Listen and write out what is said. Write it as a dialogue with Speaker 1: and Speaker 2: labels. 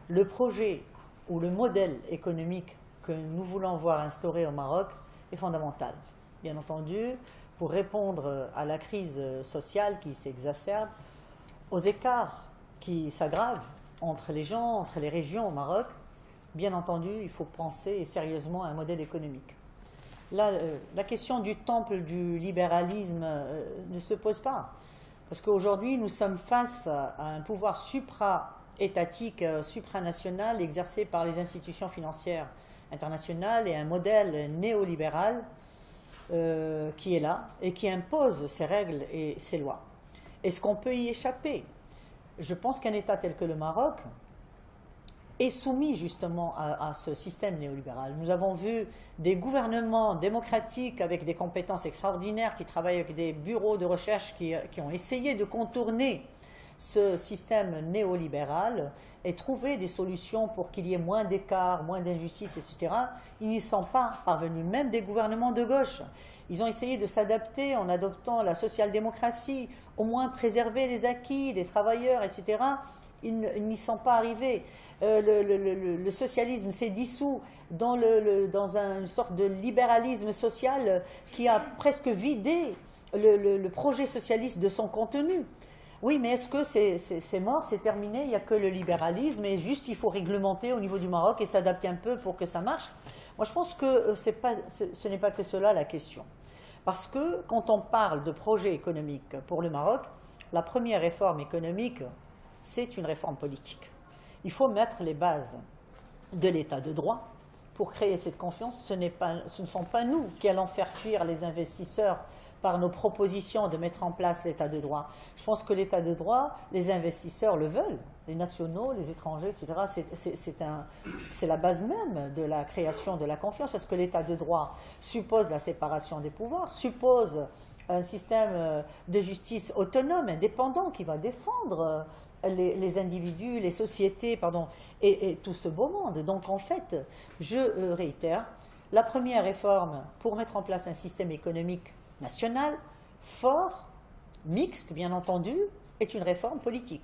Speaker 1: le projet ou le modèle économique que nous voulons voir instauré au Maroc est fondamental. Bien entendu, pour répondre à la crise sociale qui s'exacerbe, aux écarts qui s'aggravent entre les gens, entre les régions au Maroc, bien entendu, il faut penser sérieusement à un modèle économique. Là, la question du temple du libéralisme ne se pose pas. Parce qu'aujourd'hui, nous sommes face à un pouvoir supra-étatique, supranational, exercé par les institutions financières internationales et un modèle néolibéral qui est là et qui impose ses règles et ses lois. Est-ce qu'on peut y échapper? Je pense qu'un État tel que le Maroc est soumis justement à ce système néolibéral. Nous avons vu des gouvernements démocratiques avec des compétences extraordinaires qui travaillent avec des bureaux de recherche qui ont essayé de contourner ce système néolibéral et trouver des solutions pour qu'il y ait moins d'écart, moins d'injustice, etc. Ils n'y sont pas parvenus, même des gouvernements de gauche. Ils ont essayé de s'adapter en adoptant la social-démocratie, au moins préserver les acquis des travailleurs, etc. Ils n'y sont pas arrivés. Le socialisme s'est dissous dans une sorte de libéralisme social qui a presque vidé le projet socialiste de son contenu. Oui, mais est-ce que c'est mort, c'est terminé, il n'y a que le libéralisme et juste il faut réglementer au niveau du Maroc et s'adapter un peu pour que ça marche? Moi je pense que ce n'est pas que cela la question. Parce que quand on parle de projet économique pour le Maroc, la première réforme économique, c'est une réforme politique. Il faut mettre les bases de l'état de droit pour créer cette confiance. Ce ne sont pas nous qui allons faire fuir les investisseurs par nos propositions de mettre en place l'état de droit. Je pense que l'état de droit, les investisseurs le veulent, les nationaux, les étrangers, etc. C'est la base même de la création de la confiance, parce que l'état de droit suppose la séparation des pouvoirs, suppose un système de justice autonome, indépendant, qui va défendre les individus, les sociétés, et tout ce beau monde. Donc en fait, je réitère, la première réforme pour mettre en place un système économique national, fort, mixte bien entendu, est une réforme politique.